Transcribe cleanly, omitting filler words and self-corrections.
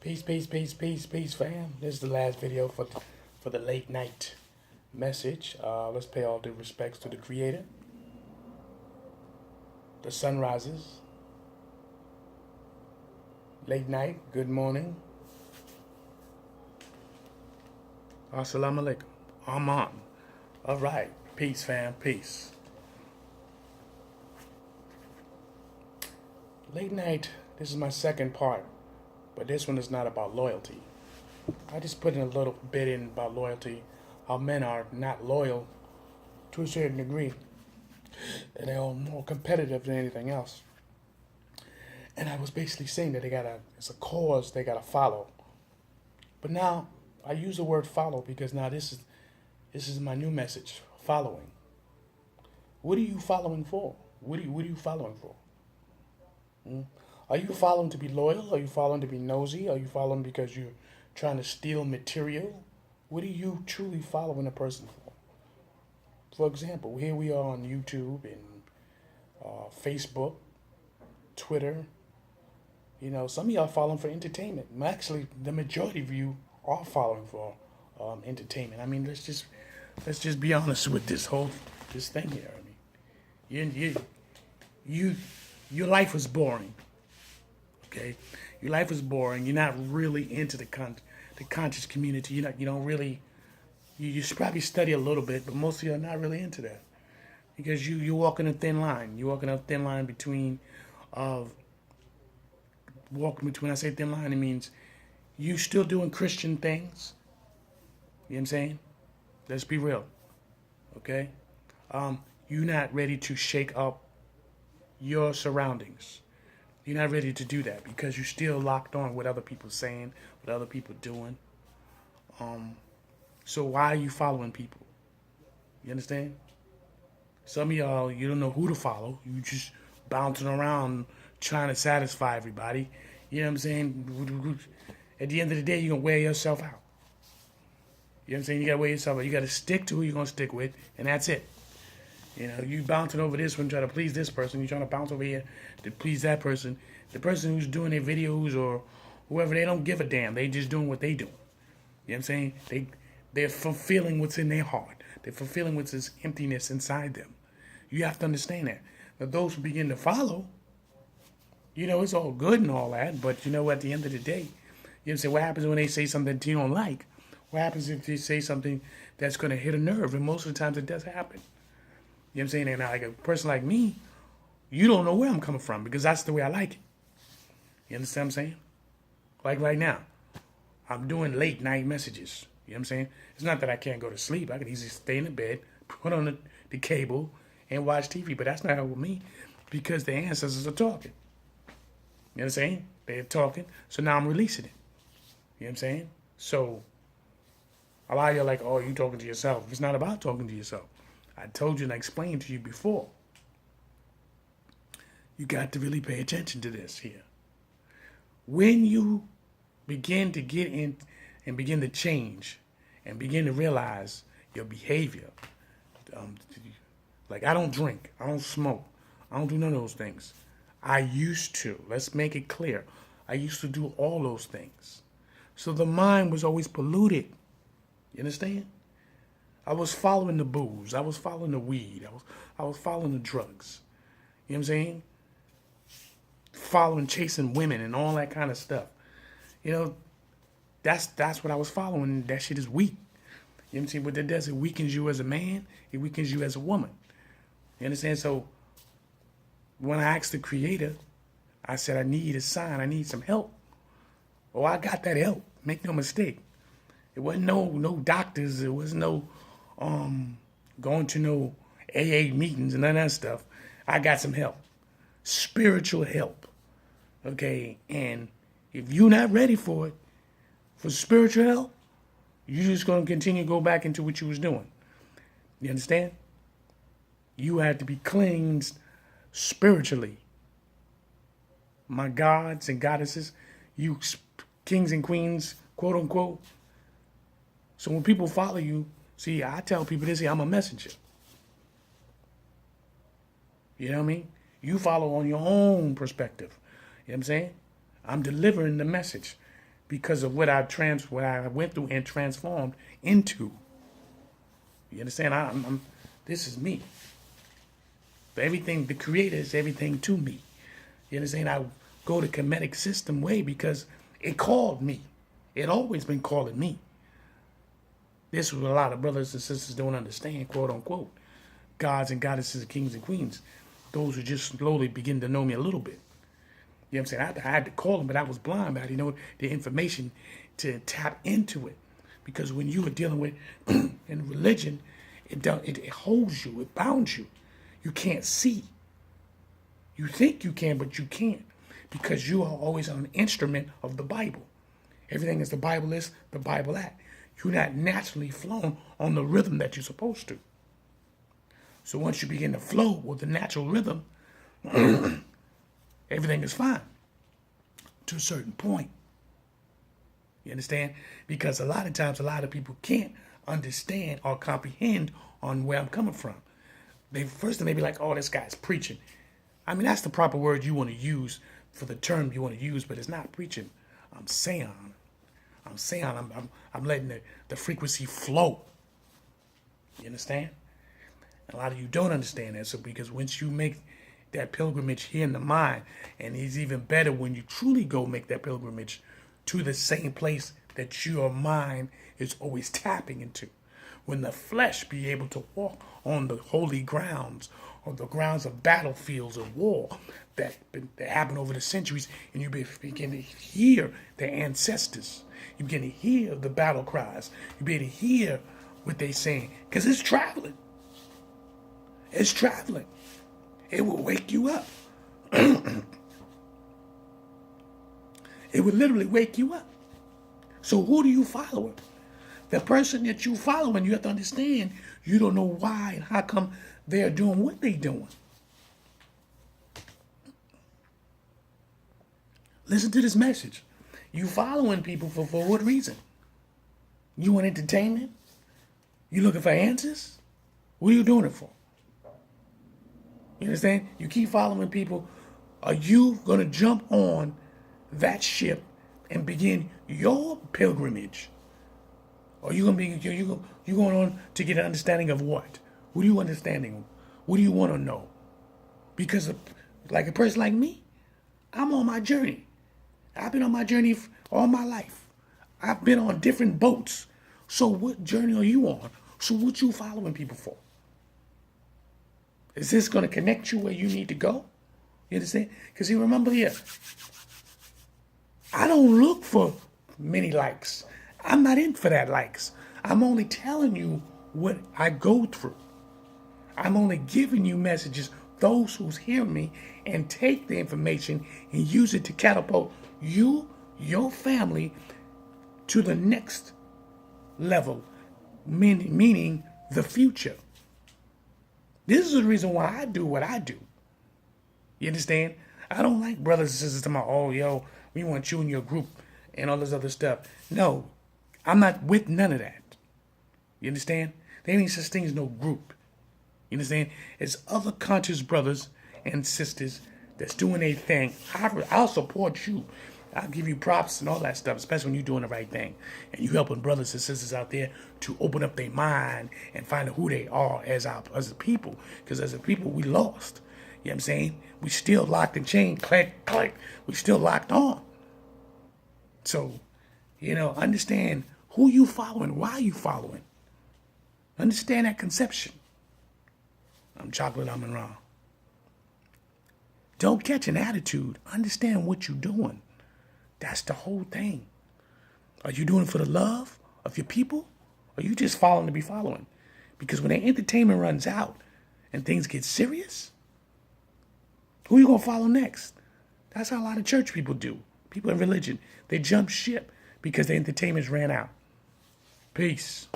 Peace, peace, peace, peace, peace, fam. This is the last video for the late night message. Let's pay all due respects to the Creator. The sun rises. Late night, good morning. Assalamu alaikum. Aman. All right. Peace, fam. Peace. Late night, this is my second part, but this one is not about loyalty. I just put in a little bit in about loyalty, how men are not loyal to a certain degree, and they're more competitive than anything else. And I was basically saying that it's a cause they gotta follow. But now I use the word follow because now this is my new message: following. What are you following for? What are you following for? Are you following to be loyal? Are you following to be nosy? Are you following because you're trying to steal material? What are you truly following a person for? For example, here we are on YouTube and Facebook, Twitter. You know, some of y'all following for entertainment. Actually, the majority of you are following for entertainment. I mean, let's just be honest with this thing here. I mean, your life is boring. Okay, your life is boring. You're not really into the conscious community. You don't really. You should probably study a little bit, but most of you are not really into that because you're walking a thin line. You're walking a thin line between I say thin line, it means you still doing Christian things. You know what I'm saying? Let's be real. Okay? You're not ready to shake up your surroundings. You're not ready to do that because you're still locked on what other people are saying, what other people are doing. So why are you following people? You understand? Some of y'all, you don't know who to follow. You just bouncing around trying to satisfy everybody. You know what I'm saying? At the end of the day, you're going to wear yourself out. You know what I'm saying? You got to wear yourself out. You got to stick to who you're going to stick with, and that's it. You know, you bouncing over this one, trying to please this person. You're trying to bounce over here to please that person. The person who's doing their videos or whoever, they don't give a damn. They just doing what they do. You know what I'm saying? They're fulfilling what's in their heart. They're fulfilling what's this emptiness inside them. You have to understand that. Now, those who begin to follow, you know, it's all good and all that, but you know, at the end of the day, you know what I'm saying, what happens when they say something that you don't like? What happens if they say something that's going to hit a nerve? And most of the times it does happen. You know what I'm saying? And like a person like me, you don't know where I'm coming from because that's the way I like it. You understand what I'm saying? Like right now, I'm doing late night messages. You know what I'm saying? It's not that I can't go to sleep. I could easily stay in the bed, put on the cable, and watch TV. But that's not how with me because the ancestors are talking. You know what I'm saying? They're talking. So now I'm releasing it. You know what I'm saying? So a lot of you are like, oh, you talking to yourself. It's not about talking to yourself. I told you and I explained to you before. You got to really pay attention to this here. When you begin to get in and begin to change and begin to realize your behavior, like I don't drink, I don't smoke, I don't do none of those things. I used to. Let's make it clear. I used to do all those things. So the mind was always polluted. You understand? I was following the booze. I was following the weed. I was following the drugs. You know what I'm saying? Chasing women and all that kind of stuff. You know, that's what I was following. That shit is weak. You know what I'm saying? What that does, it weakens you as a man. It weakens you as a woman. You understand? So when I asked the Creator, I said, I need a sign. I need some help. Oh, I got that help. Make no mistake. It wasn't no doctors. It was no going to no AA meetings and none of that stuff. I got some help. Spiritual help. Okay? And if you're not ready for it, for spiritual help, you're just going to continue to go back into what you was doing. You understand? You had to be cleansed spiritually. My gods and goddesses, you kings and queens, quote unquote. So when people follow you, see, I tell people this, I'm a messenger. You know what I mean? You follow on your own perspective. You know what I'm saying? I'm delivering the message because of what what I went through and transformed into. You understand? This is me. Everything, the creator is everything to me. You understand? I go the Kemetic system way because it called me. It always been calling me. This is what a lot of brothers and sisters don't understand, quote unquote. Gods and goddesses, kings and queens. Those who just slowly begin to know me a little bit. You know what I'm saying? I had to call them, but I was blind. But I didn't know the information to tap into it. Because when you are dealing with in religion, it holds you, it bounds you. You can't see. You think you can, but you can't. Because you are always an instrument of the Bible. Everything is the Bible is, the Bible at. You're not naturally flown on the rhythm that you're supposed to. So once you begin to flow with the natural rhythm, everything is fine to a certain point. You understand? Because a lot of times, a lot of people can't understand or comprehend on where I'm coming from. First they may be like, oh, this guy's preaching. I mean, that's the proper word you want to use for the term you want to use, but it's not preaching. I'm saying, I'm letting the frequency flow. You understand? A lot of you don't understand that. So because once you make that pilgrimage here in the mind, and it's even better when you truly go make that pilgrimage to the same place that your mind is always tapping into. When the flesh be able to walk on the holy grounds, or the grounds of battlefields of war that happen over the centuries, and you begin to hear their ancestors. You begin to hear the battle cries. You begin to hear what they're saying. Because it's traveling. It's traveling. It will wake you up. It would literally wake you up. So who do you follow? The person that you following, you have to understand, you don't know why and how come they're doing what they're doing. Listen to this message. You following people for what reason? You want entertainment? You looking for answers? What are you doing it for? You understand? You keep following people. Are you going to jump on that ship and begin your pilgrimage? Or you going on to get an understanding of what? What are you understanding? What do you want to know? Because like a person like me, I'm on my journey. I've been on my journey all my life. I've been on different boats. So what journey are you on? So what you following people for? Is this going to connect you where you need to go? You understand? Because you remember here, I don't look for many likes. I'm not in for that likes. I'm only telling you what I go through. I'm only giving you messages, those who's hearing me, and take the information and use it to catapult you, your family, to the next level, meaning the future. This is the reason why I do what I do. You understand? I don't like brothers and sisters talking about, oh, yo, we want you in your group and all this other stuff. No, I'm not with none of that. You understand? There ain't such thing as no group. You understand? It's other conscious brothers and sisters that's doing their thing. I'll support you. I'll give you props and all that stuff, especially when you're doing the right thing. And you helping brothers and sisters out there to open up their mind and find out who they are as a people. Because as a people, we lost. You know what I'm saying? We still locked and chained, click, click. We still locked on. So, understand who you following, why you following. Understand that conception. I'm Chocolate AMUN-RA. Don't catch an attitude. Understand what you're doing. That's the whole thing. Are you doing it for the love of your people? Or are you just following to be following? Because when the entertainment runs out and things get serious, who are you going to follow next? That's how a lot of church people do. People in religion. They jump ship because their entertainments ran out. Peace.